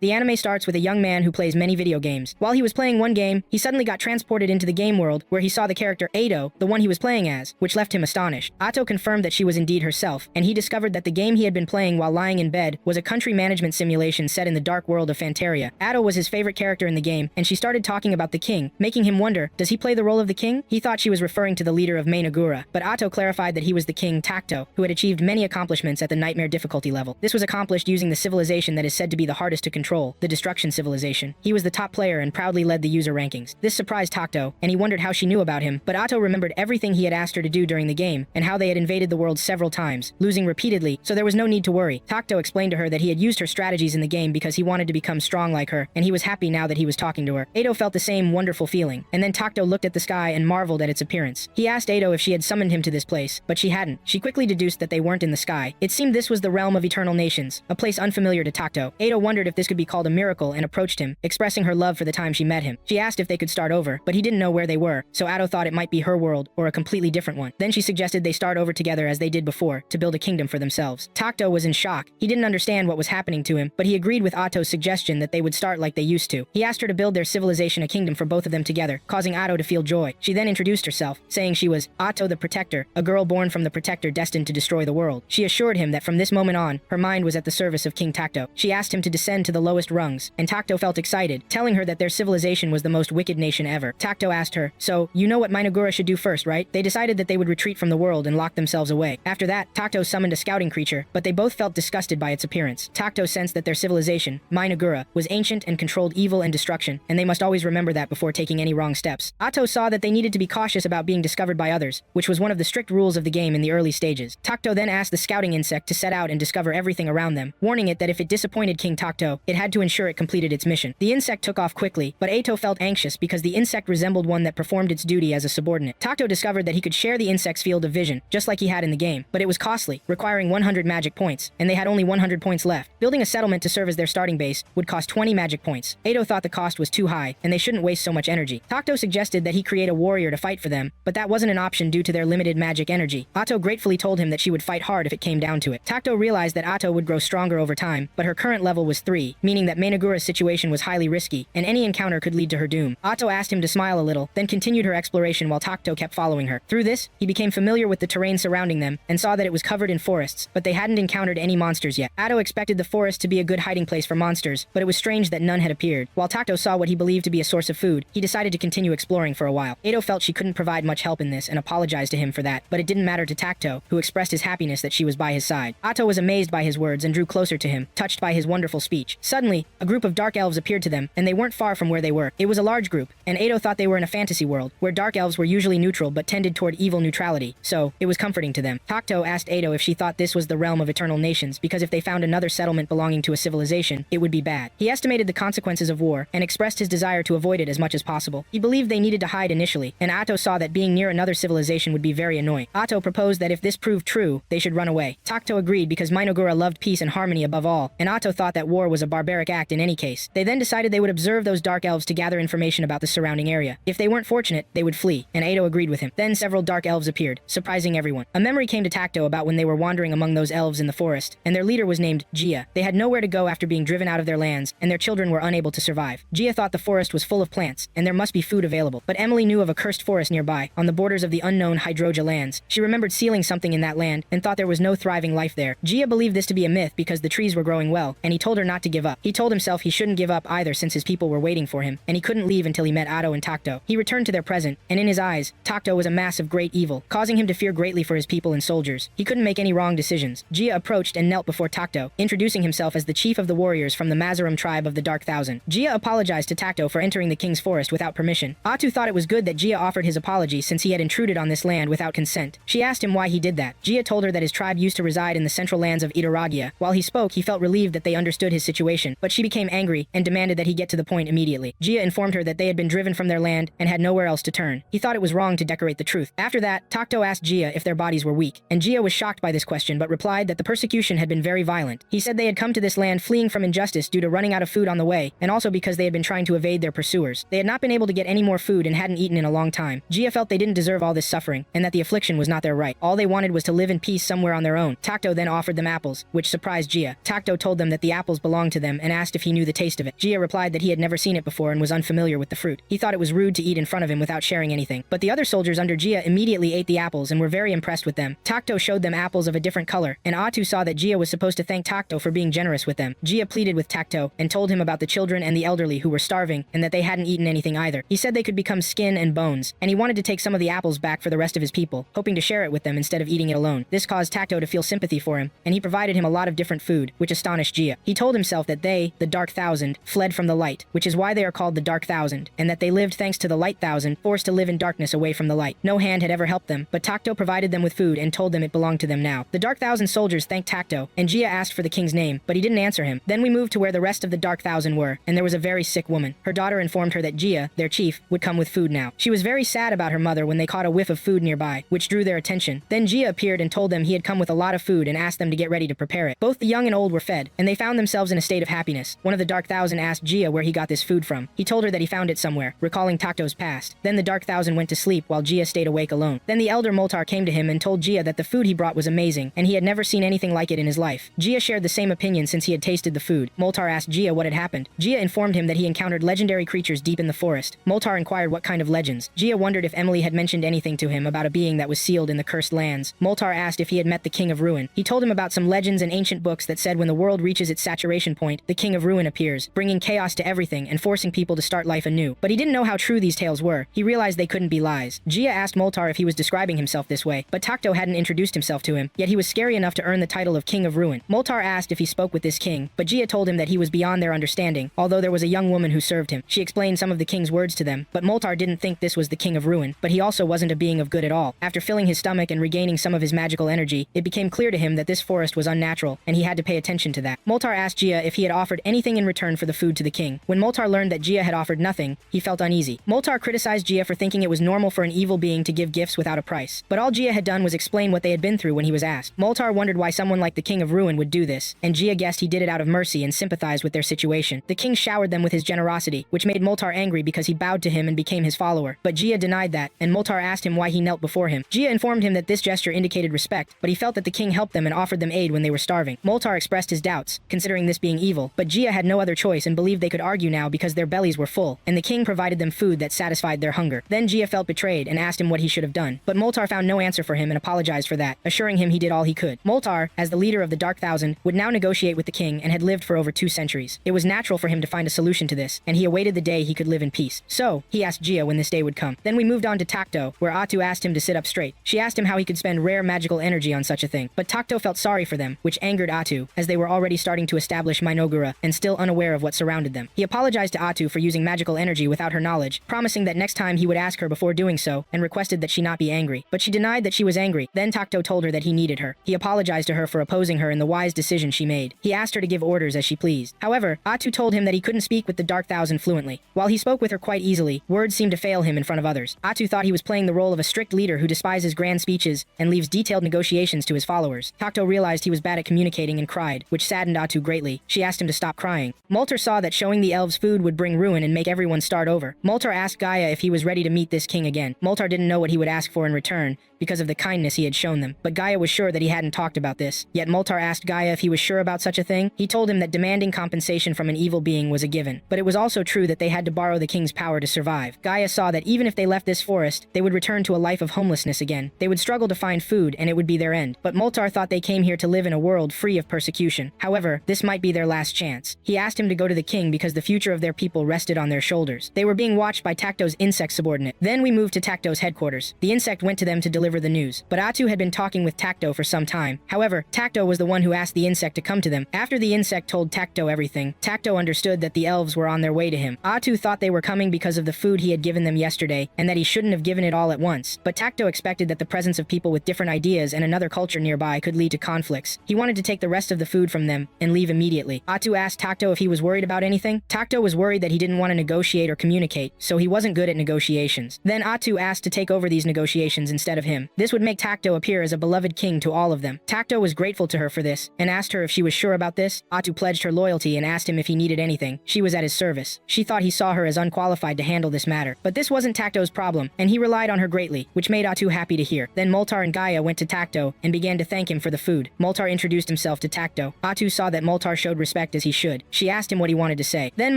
The anime starts with a young man who plays many video games. While he was playing one game, he suddenly got transported into the game world where he saw the character Ado, the one he was playing as, which left him astonished. Ato confirmed that she was indeed herself, and he discovered that the game he had been playing while lying in bed was a country management simulation set in the dark world of Fantaria. Ado was his favorite character in the game, and she started talking about the king, making him wonder, does he play the role of the king? He thought she was referring to the leader of Maid, but Ato clarified that he was the king Takto, who had achieved many accomplishments at the nightmare difficulty level. This was accomplished using the civilization that is said to be the hardest to control, the Destruction Civilization. He was the top player and proudly led the user rankings. This surprised Takto, and he wondered how she knew about him, but Ato remembered everything he had asked her to do during the game, and how they had invaded the world several times, losing repeatedly, so there was no need to worry. Takto explained to her that he had used her strategies in the game because he wanted to become strong like her, and he was happy now that he was talking to her. Ado felt the same wonderful feeling, and then Takto looked at the sky and marveled at its appearance. He asked Ado if she had summoned him to this place, but she hadn't. She quickly deduced that they weren't in the sky. It seemed this was the realm of eternal nations, a place unfamiliar to Takto. Ado wondered if this could be called a miracle and approached him, expressing her love for the time she met him. She asked if they could start over, but he didn't know where they were, so Ado thought it might be her world or a completely different one. Then she suggested they start over together as they did before, to build a kingdom for themselves. Takto was in shock. He didn't understand what was happening to him, but he agreed with Ato's suggestion that they would start like they used to. He asked her to build their civilization a kingdom for both of them together, causing Ado to feel joy. She then introduced herself, saying she was Ato the Protector, a girl born from the Protector destined to destroy the world. She assured him that from this moment on, her mind was at the service of King Takto. She asked him to descend to the lowest rungs, and Takto felt excited, telling her that their civilization was the most wicked nation ever. Takto asked her, so, you know what Manhwa should do first, right? They decided that they would retreat from the world and lock themselves away. After that, Takto summoned a scouting creature, but they both felt disgusted by its appearance. Takto sensed that their civilization, Manhwa, was ancient and controlled evil and destruction, and they must always remember that before taking any wrong steps. Ato saw that they needed to be cautious about being discovered by others, which was one of the strict rules of the game in the early stages. Takto then asked the scouting insect to set out and discover everything around them, warning it that if it disappointed King Takto, it had to ensure it completed its mission. The insect took off quickly, but Ato felt anxious because the insect resembled one that performed its duty as a subordinate. Takto discovered that he could share the insect's field of vision, just like he had in the game, but it was costly, requiring 100 magic points, and they had only 100 points left. Building a settlement to serve as their starting base would cost 20 magic points. Ato thought the cost was too high, and they shouldn't waste so much energy. Takto suggested that he create a warrior to fight for them, but that wasn't an option due to their limited magic energy. Ato gratefully told him that she would fight hard if it came down to it. Takto realized that Ato would grow stronger over time, but her current level was 3, meaning that Manhwa's situation was highly risky, and any encounter could lead to her doom. Ato asked him to smile a little, then continued her exploration while Takto kept following her. Through this, he became familiar with the terrain surrounding them, and saw that it was covered in forests, but they hadn't encountered any monsters yet. Ato expected the forest to be a good hiding place for monsters, but it was strange that none had appeared. While Takto saw what he believed to be a source of food, he decided to continue exploring for a while. Ato felt she couldn't provide much help in this and apologized to him for that, but it didn't matter to Takto, who expressed his happiness that she was by his side. Ato was amazed by his words and drew closer to him, touched by his wonderful speech. Suddenly, a group of dark elves appeared to them, and they weren't far from where they were. It was a large group, and Ato thought they were in a fantasy world, where dark elves were usually neutral but tended toward evil neutrality, so it was comforting to them. Takto asked Ato if she thought this was the realm of eternal nations, because if they found another settlement belonging to a civilization, it would be bad. He estimated the consequences of war, and expressed his desire to avoid it as much as possible. He believed they needed to hide initially, and Ato saw that being near another civilization would be very annoying. Ato proposed that if this proved true, they should run away. Takto agreed because Manhwa loved peace and harmony above all, and Ato thought that war was a barbaric act in any case. They then decided they would observe those dark elves to gather information about the surrounding area. If they weren't fortunate, they would flee, and Ato agreed with him. Then several dark elves appeared, surprising everyone. A memory came to Takto about when they were wandering among those elves in the forest, and their leader was named Gia. They had nowhere to go after being driven out of their lands, and their children were unable to survive. Gia thought the forest was full of plants, and there must be food available. But Emily knew of a cursed forest nearby, on the borders of the unknown Hydroja lands. She remembered sealing something in that land, and thought there was no thriving life there. Gia believed this to be a myth because the trees were growing well, and he told her not to give up. He told himself he shouldn't give up either since his people were waiting for him, and he couldn't leave until he met Ato and Takto. He returned to their present, and in his eyes, Takto was a mass of great evil, causing him to fear greatly for his people and soldiers. He couldn't make any wrong decisions. Gia approached and knelt before Takto, introducing himself as the chief of the warriors from the Mazarum tribe of the Dark Thousand. Gia apologized to Takto for entering the king's forest without permission. Atu thought it was good that Gia offered his apology since he had intruded on this land without consent. She asked him why he did that. Gia told her that his tribe used to reside in the central lands of Itaragia. While he spoke, he felt relieved that they understood his situation, but she became angry and demanded that he get to the point immediately. Gia informed her that they had been driven from their land and had nowhere else to turn. He thought it was wrong to decorate the truth. After that, Takto asked Gia if their bodies were weak, and Gia was shocked by this question but replied that the persecution had been very violent. He said they had come to this land fleeing from injustice due to running out of food on the way, and also because they had been trying to evade their pursuers. They had not been able to get any more food and hadn't eaten in a long time. Gia felt they didn't deserve all this suffering, and that the affliction was not their right. All they wanted was to live in peace somewhere on their own. Takto then offered them apples, which surprised Gia. Takto told them that the apples belonged to them them and asked if he knew the taste of it. Gia replied that he had never seen it before and was unfamiliar with the fruit. He thought it was rude to eat in front of him without sharing anything. But the other soldiers under Gia immediately ate the apples and were very impressed with them. Takto showed them apples of a different color, and Atu saw that Gia was supposed to thank Takto for being generous with them. Gia pleaded with Takto and told him about the children and the elderly who were starving and that they hadn't eaten anything either. He said they could become skin and bones, and he wanted to take some of the apples back for the rest of his people, hoping to share it with them instead of eating it alone. This caused Takto to feel sympathy for him, and he provided him a lot of different food, which astonished Gia. He told himself that they, the Dark Thousand, fled from the light, which is why they are called the Dark Thousand, and that they lived thanks to the Light Thousand, forced to live in darkness away from the light. No hand had ever helped them, but Takto provided them with food and told them it belonged to them now. The Dark Thousand soldiers thanked Takto, and Gia asked for the king's name, but he didn't answer him. Then we moved to where the rest of the Dark Thousand were, and there was a very sick woman. Her daughter informed her that Gia, their chief, would come with food now. She was very sad about her mother when they caught a whiff of food nearby, which drew their attention. Then Gia appeared and told them he had come with a lot of food and asked them to get ready to prepare it. Both the young and old were fed, and they found themselves in a state of happiness. One of the Dark Thousand asked Gia where he got this food from. He told her that he found it somewhere, recalling Takto's past. Then the Dark Thousand went to sleep while Gia stayed awake alone. Then the elder Moltar came to him and told Gia that the food he brought was amazing, and he had never seen anything like it in his life. Gia shared the same opinion since he had tasted the food. Moltar asked Gia what had happened. Gia informed him that he encountered legendary creatures deep in the forest. Moltar inquired what kind of legends. Gia wondered if Emily had mentioned anything to him about a being that was sealed in the cursed lands. Moltar asked if he had met the King of Ruin. He told him about some legends and ancient books that said when the world reaches its saturation point, the King of Ruin appears, bringing chaos to everything and forcing people to start life anew. But he didn't know how true these tales were. He realized they couldn't be lies. Gia asked Moltar if he was describing himself this way, but Takto hadn't introduced himself to him, yet he was scary enough to earn the title of King of Ruin. Moltar asked if he spoke with this king, but Gia told him that he was beyond their understanding, although there was a young woman who served him. She explained some of the king's words to them, but Moltar didn't think this was the King of Ruin, but he also wasn't a being of good at all. After filling his stomach and regaining some of his magical energy, it became clear to him that this forest was unnatural, and he had to pay attention to that. Moltar asked Gia if he had offered anything in return for the food to the king. When Moltar learned that Gia had offered nothing, he felt uneasy. Moltar criticized Gia for thinking it was normal for an evil being to give gifts without a price, but all Gia had done was explain what they had been through when he was asked. Moltar wondered why someone like the King of Ruin would do this, and Gia guessed he did it out of mercy and sympathized with their situation. The king showered them with his generosity, which made Moltar angry because he bowed to him and became his follower. But Gia denied that, and Moltar asked him why he knelt before him. Gia informed him that this gesture indicated respect, but he felt that the king helped them and offered them aid when they were starving. Moltar expressed his doubts, considering this being evil, but Gia had no other choice and believed they could argue now because their bellies were full, and the king provided them food that satisfied their hunger. Then Gia felt betrayed and asked him what he should have done, but Moltar found no answer for him and apologized for that, assuring him he did all he could. Moltar, as the leader of the Dark Thousand, would now negotiate with the king and had lived for over 2 centuries. It was natural for him to find a solution to this, and he awaited the day he could live in peace. So, he asked Gia when this day would come. Then we moved on to Takto, where Atu asked him to sit up straight. She asked him how he could spend rare magical energy on such a thing, but Takto felt sorry for them, which angered Atu, as they were already starting to establish Minogura and still unaware of what surrounded them. He apologized to Atu for using magical energy without her knowledge, promising that next time he would ask her before doing so, and requested that she not be angry. But she denied that she was angry. Then Takto told her that he needed her. He apologized to her for opposing her in the wise decision she made. He asked her to give orders as she pleased. However, Atu told him that he couldn't speak with the Dark Thousand fluently. While he spoke with her quite easily, words seemed to fail him in front of others. Atu thought he was playing the role of a strict leader who despises grand speeches and leaves detailed negotiations to his followers. Takto realized he was bad at communicating and cried, which saddened Atu greatly. She asked him to stop crying. Moltar saw that showing the elves food would bring ruin and make everyone start over. Moltar asked Gaia if he was ready to meet this king again. Moltar didn't know what he would ask for in return, because of the kindness he had shown them, but Gaia was sure that he hadn't talked about this. Yet Moltar asked Gaia if he was sure about such a thing. He told him that demanding compensation from an evil being was a given, but it was also true that they had to borrow the king's power to survive. Gaia saw that even if they left this forest, they would return to a life of homelessness again. They would struggle to find food, and it would be their end. But Moltar thought they came here to live in a world free of persecution. However, this might be their last chance. He asked him to go to the king because the future of their people rested on their shoulders. They were being watched by Takto's insect subordinate. Then we moved to Takto's headquarters. The insect went to them to deliver the news, but Atu had been talking with Takto for some time. However, Takto was the one who asked the insect to come to them. After the insect told Takto everything, Takto understood that the elves were on their way to him. Atu thought they were coming because of the food he had given them yesterday, and that he shouldn't have given it all at once. But Takto expected that the presence of people with different ideas and another culture nearby could lead to conflicts. He wanted to take the rest of the food from them and leave immediately. Atu asked Takto if he was worried about anything. Takto was worried that he didn't want to negotiate or communicate, so he wasn't good at negotiations. Then Atu asked to take over these negotiations instead of him. This would make Takto appear as a beloved king to all of them. Takto was grateful to her for this, and asked her if she was sure about this. Atu pledged her loyalty and asked him if he needed anything. She was at his service. She thought he saw her as unqualified to handle this matter. But this wasn't Takto's problem, and he relied on her greatly, which made Atu happy to hear. Then Moltar and Gaia went to Takto and began to thank him for the food. Moltar introduced himself to Takto. Atu saw that Moltar showed respect respect as he should. She asked him what he wanted to say. Then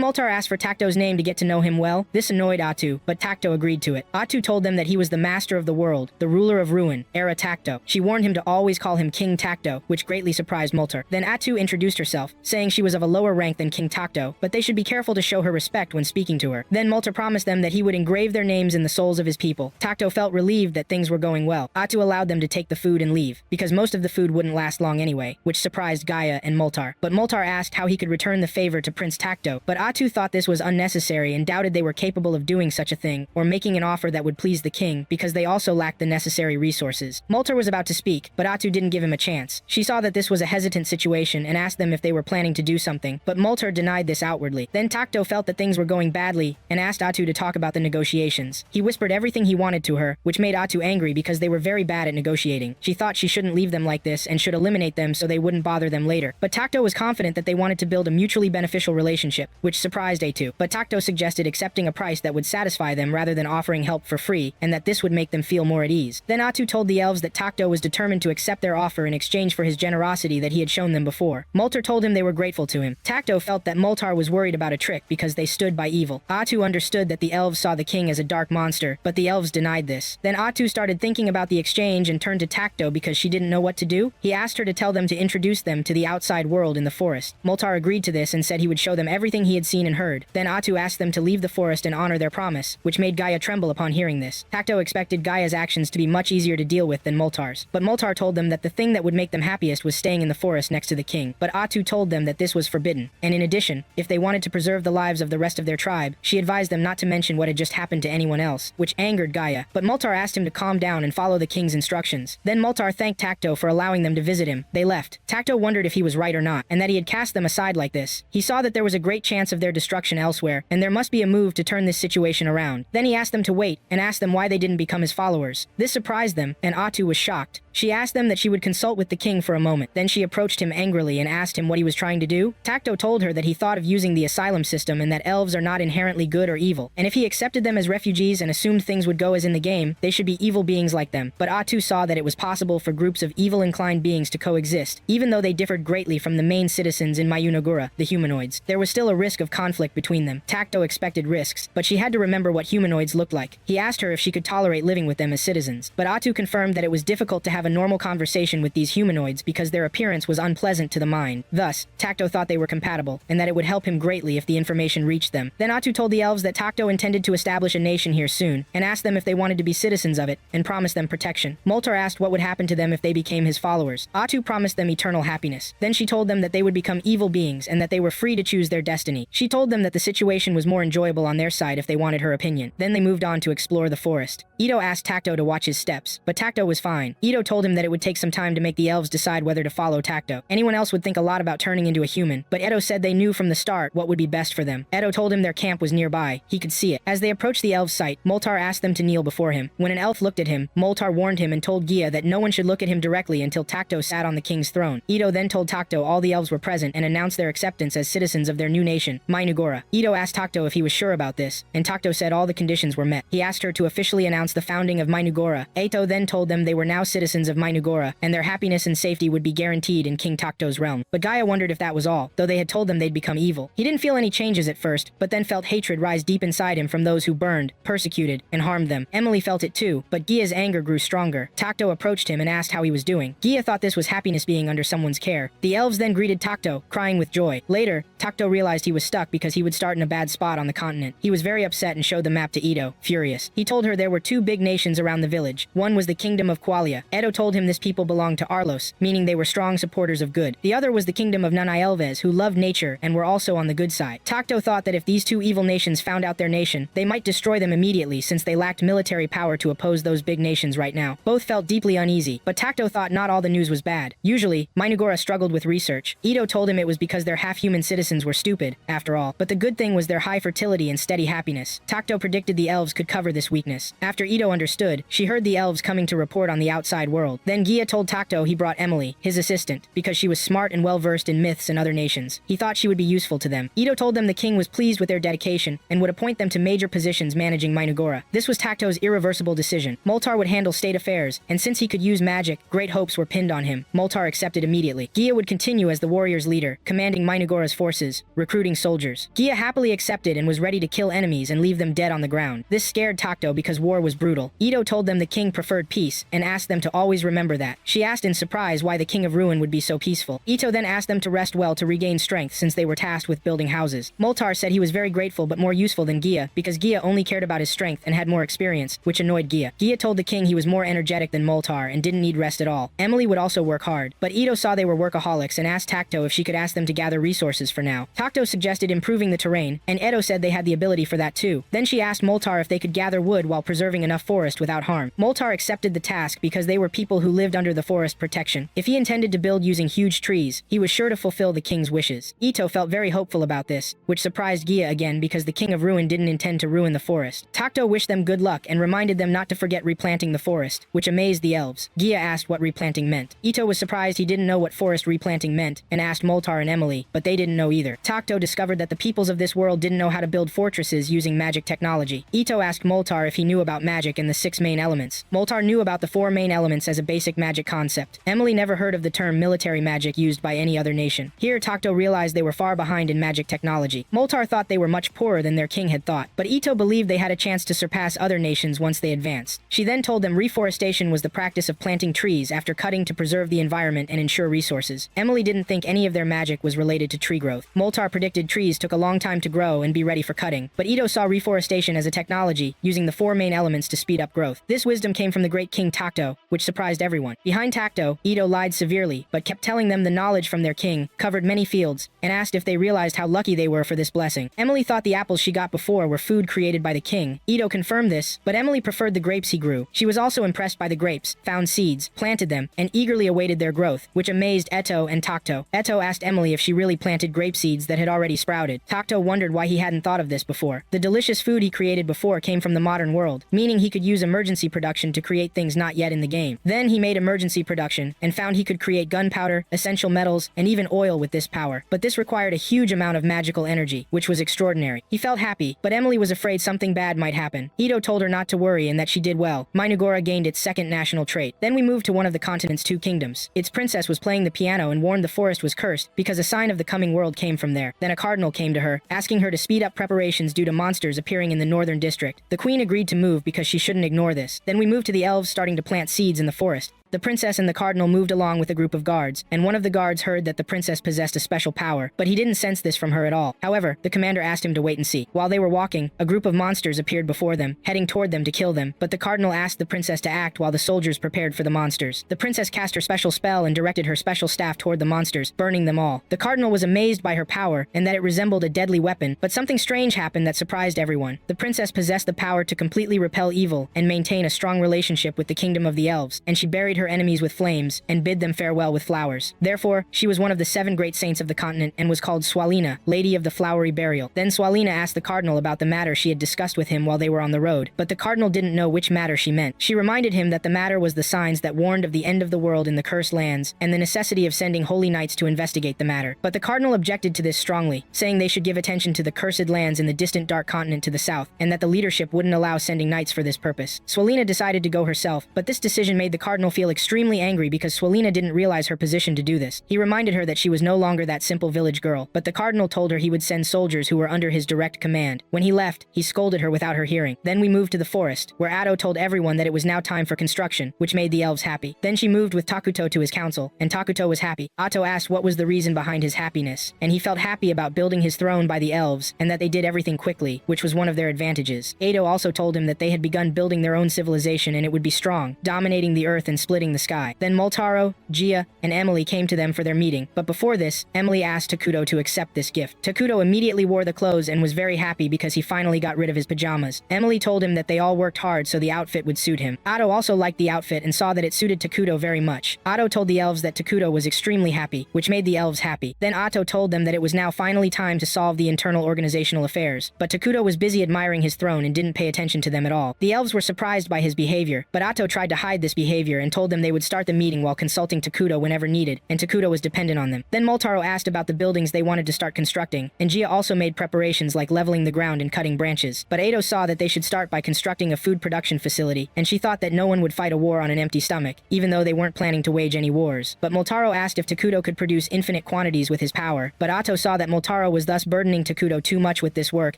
Moltar asked for Takto's name to get to know him well. This annoyed Atu, but Takto agreed to it. Atu told them that he was the master of the world, the ruler of ruin, Era Takto. She warned him to always call him King Takto, which greatly surprised Moltar. Then Atu introduced herself, saying she was of a lower rank than King Takto, but they should be careful to show her respect when speaking to her. Then Moltar promised them that he would engrave their names in the souls of his people. Takto felt relieved that things were going well. Atu allowed them to take the food and leave, because most of the food wouldn't last long anyway, which surprised Gaia and Moltar. But Moltar asked how he could return the favor to Prince Takto, but Atu thought this was unnecessary and doubted they were capable of doing such a thing, or making an offer that would please the king, because they also lacked the necessary resources. Moltar was about to speak, but Atu didn't give him a chance. She saw that this was a hesitant situation and asked them if they were planning to do something, but Moltar denied this outwardly. Then Takto felt that things were going badly and asked Atu to talk about the negotiations. He whispered everything he wanted to her, which made Atu angry because they were very bad at negotiating. She thought she shouldn't leave them like this and should eliminate them so they wouldn't bother them later. But Takto was confident that they wanted to build a mutually beneficial relationship, which surprised Atu. But Takto suggested accepting a price that would satisfy them rather than offering help for free, and that this would make them feel more at ease. Then Atu told the elves that Takto was determined to accept their offer in exchange for his generosity that he had shown them before. Moltar told him they were grateful to him. Takto felt that Moltar was worried about a trick because they stood by evil. Atu understood that the elves saw the king as a dark monster, but the elves denied this. Then Atu started thinking about the exchange and turned to Takto because she didn't know what to do. He asked her to tell them to introduce them to the outside world in the forest. Moltar agreed to this and said he would show them everything he had seen and heard. Then Atu asked them to leave the forest and honor their promise, which made Gaia tremble upon hearing this. Takto expected Gaia's actions to be much easier to deal with than Moltar's, but Moltar told them that the thing that would make them happiest was staying in the forest next to the king. But Atu told them that this was forbidden, and in addition, if they wanted to preserve the lives of the rest of their tribe, she advised them not to mention what had just happened to anyone else, which angered Gaia. But Moltar asked him to calm down and follow the king's instructions. Then Moltar thanked Takto for allowing them to visit him. They left. Takto wondered if he was right or not, and that he had cast them aside like this. He saw that there was a great chance of their destruction elsewhere, and there must be a move to turn this situation around. Then he asked them to wait, and asked them why they didn't become his followers. This surprised them, and Atu was shocked. She asked them that she would consult with the king for a moment. Then she approached him angrily and asked him what he was trying to do. Takto told her that he thought of using the asylum system and that elves are not inherently good or evil, and if he accepted them as refugees and assumed things would go as in the game, they should be evil beings like them. But Atu saw that it was possible for groups of evil-inclined beings to coexist, even though they differed greatly from the main citizens in Mayunagura, the humanoids. There was still a risk of conflict between them. Takto expected risks, but she had to remember what humanoids looked like. He asked her if she could tolerate living with them as citizens, but Atu confirmed that it was difficult to have a normal conversation with these humanoids because their appearance was unpleasant to the mind. Thus, Takto thought they were compatible, and that it would help him greatly if the information reached them. Then Atu told the elves that Takto intended to establish a nation here soon, and asked them if they wanted to be citizens of it, and promised them protection. Moltar asked what would happen to them if they became his followers. Atu promised them eternal happiness. Then she told them that they would become evil beings, and that they were free to choose their destiny. She told them that the situation was more enjoyable on their side if they wanted her opinion. Then they moved on to explore the forest. Ito asked Takto to watch his steps, but Takto was fine. Ito told him that it would take some time to make the elves decide whether to follow Takto. Anyone else would think a lot about turning into a human, but Edo said they knew from the start what would be best for them. Edo told him their camp was nearby. He could see it. As they approached the elves' site, Moltar asked them to kneel before him. When an elf looked at him, Moltar warned him and told Gia that no one should look at him directly until Takto sat on the king's throne. Ito then told Takto all the elves were present and announced their acceptance as citizens of their new nation, Mainugora. Ito asked Takto if he was sure about this, and Takto said all the conditions were met. He asked her to officially announce the founding of Mainugora. Ito then told them they were now citizens of Mainugora, and their happiness and safety would be guaranteed in King Takto's realm. But Gaia wondered if that was all, though they had told them they'd become evil. He didn't feel any changes at first, but then felt hatred rise deep inside him from those who burned, persecuted, and harmed them. Emily felt it too, but Gia's anger grew stronger. Takto approached him and asked how he was doing. Gia thought this was happiness being under someone's care. The elves then greeted Takto, crying with joy. Later, Takto realized he was stuck because he would start in a bad spot on the continent. He was very upset and showed the map to Ito, furious. He told her there were two big nations around the village. One was the kingdom of Qualia. Edo told him this people belonged to Arlos, meaning they were strong supporters of good. The other was the kingdom of Nanaelves, who loved nature and were also on the good side. Takto thought that if these two evil nations found out their nation, they might destroy them immediately since they lacked military power to oppose those big nations right now. Both felt deeply uneasy, but Takto thought not all the news was bad. Usually, Mainugora struggled with research. Ito told him it was because their half-human citizens citizens were stupid, after all, but the good thing was their high fertility and steady happiness. Takto predicted the elves could cover this weakness. After Ito understood, she heard the elves coming to report on the outside world. Then Gia told Takto he brought Emily, his assistant, because she was smart and well-versed in myths and other nations. He thought she would be useful to them. Ito told them the king was pleased with their dedication and would appoint them to major positions managing Mainugora. This was Takto's irreversible decision. Moltar would handle state affairs, and since he could use magic, great hopes were pinned on him. Moltar accepted immediately. Gia would continue as the warrior's leader, commanding Mainugora's forces, recruiting soldiers. Gia happily accepted and was ready to kill enemies and leave them dead on the ground. This scared Takto because war was brutal. Ito told them the king preferred peace and asked them to always remember that. She asked in surprise why the king of ruin would be so peaceful. Ito then asked them to rest well to regain strength since they were tasked with building houses. Moltar said he was very grateful but more useful than Gia because Gia only cared about his strength and had more experience, which annoyed Gia. Gia told the king he was more energetic than Moltar and didn't need rest at all. Emily would also work hard, but Ito saw they were workaholics and asked Takto if she could ask them to gather resources for now. Takto suggested improving the terrain, and Edo said they had the ability for that too. Then she asked Moltar if they could gather wood while preserving enough forest without harm. Moltar accepted the task because they were people who lived under the forest protection. If he intended to build using huge trees, he was sure to fulfill the king's wishes. Ito felt very hopeful about this, which surprised Gia again because the king of ruin didn't intend to ruin the forest. Takto wished them good luck and reminded them not to forget replanting the forest, which amazed the elves. Gia asked what replanting meant. Ito was surprised he didn't know what forest replanting meant and asked Moltar and Emily, but they didn't know either. Takto discovered that the peoples of this world didn't know how to build fortresses using magic technology. Ito asked Moltar if he knew about magic and the 6 main elements. Moltar knew about the 4 main elements as a basic magic concept. Emily never heard of the term military magic used by any other nation. Here, Takto realized they were far behind in magic technology. Moltar thought they were much poorer than their king had thought, but Ito believed they had a chance to surpass other nations once they advanced. She then told them reforestation was the practice of planting trees after cutting to preserve the environment and ensure resources. Emily didn't think any of their magic was related to tree growth. Moltar predicted trees took a long time to grow and be ready for cutting, but Ito saw reforestation as a technology, using the 4 main elements to speed up growth. This wisdom came from the great king Takto, which surprised everyone. Behind Takto, Ito lied severely, but kept telling them the knowledge from their king covered many fields, and asked if they realized how lucky they were for this blessing. Emily thought the apples she got before were food created by the king. Ito confirmed this, but Emily preferred the grapes he grew. She was also impressed by the grapes, found seeds, planted them, and eagerly awaited their growth, which amazed Eto and Takto. Eto asked Emily if she really planted grape seeds that had already sprouted. Takto wondered why he hadn't thought of this before. The delicious food he created before came from the modern world, meaning he could use emergency production to create things not yet in the game. Then he made emergency production, and found he could create gunpowder, essential metals, and even oil with this power. But this required a huge amount of magical energy, which was extraordinary. He felt happy, but Emily was afraid something bad might happen. Ito told her not to worry and that she did well. Mainugora gained its 2nd national trait. Then we moved to one of the continent's 2 kingdoms. Its princess was playing the piano and warned the forest was cursed because a sign of the coming world came from there. Then a cardinal came to her, asking her to speed up preparations due to monsters appearing in the northern district. The queen agreed to move because she shouldn't ignore this. Then we moved to the elves starting to plant seeds in the forest. The princess and the cardinal moved along with a group of guards, and one of the guards heard that the princess possessed a special power, but he didn't sense this from her at all. However, the commander asked him to wait and see. While they were walking, a group of monsters appeared before them, heading toward them to kill them, but the cardinal asked the princess to act while the soldiers prepared for the monsters. The princess cast her special spell and directed her special staff toward the monsters, burning them all. The cardinal was amazed by her power and that it resembled a deadly weapon, but something strange happened that surprised everyone. The princess possessed the power to completely repel evil and maintain a strong relationship with the kingdom of the elves, and she buried her enemies with flames and bid them farewell with flowers. Therefore, she was one of the 7 great saints of the continent and was called Swalina, Lady of the Flowery Burial. Then Swalina asked the cardinal about the matter she had discussed with him while they were on the road, but the cardinal didn't know which matter she meant. She reminded him that the matter was the signs that warned of the end of the world in the cursed lands and the necessity of sending holy knights to investigate the matter. But the cardinal objected to this strongly, saying they should give attention to the cursed lands in the distant dark continent to the south, and that the leadership wouldn't allow sending knights for this purpose. Swalina decided to go herself, but this decision made the cardinal feel extremely angry because Swalina didn't realize her position to do this. He reminded her that she was no longer that simple village girl, but the cardinal told her he would send soldiers who were under his direct command. When he left, he scolded her without her hearing. Then we moved to the forest, where Atto told everyone that it was now time for construction, which made the elves happy. Then she moved with Takuto to his council, and Takuto was happy. Atto asked what was the reason behind his happiness, and he felt happy about building his throne by the elves, and that they did everything quickly, which was one of their advantages. Ado also told him that they had begun building their own civilization and it would be strong, dominating the earth and splitting splitting the sky. Then Moltaro, Gia, and Emily came to them for their meeting, but before this, Emily asked Takuto to accept this gift. Takuto immediately wore the clothes and was very happy because he finally got rid of his pajamas. Emily told him that they all worked hard so the outfit would suit him. Otto also liked the outfit and saw that it suited Takuto very much. Otto told the elves that Takuto was extremely happy, which made the elves happy. Then Otto told them that it was now finally time to solve the internal organizational affairs, but Takuto was busy admiring his throne and didn't pay attention to them at all. The elves were surprised by his behavior, but Otto tried to hide this behavior and told them they would start the meeting while consulting Takuto whenever needed, and Takuto was dependent on them. Then Moltaro asked about the buildings they wanted to start constructing, and Gia also made preparations like leveling the ground and cutting branches. But Ado saw that they should start by constructing a food production facility, and she thought that no one would fight a war on an empty stomach, even though they weren't planning to wage any wars. But Moltaro asked if Takuto could produce infinite quantities with his power, but Otto saw that Moltaro was thus burdening Takuto too much with this work,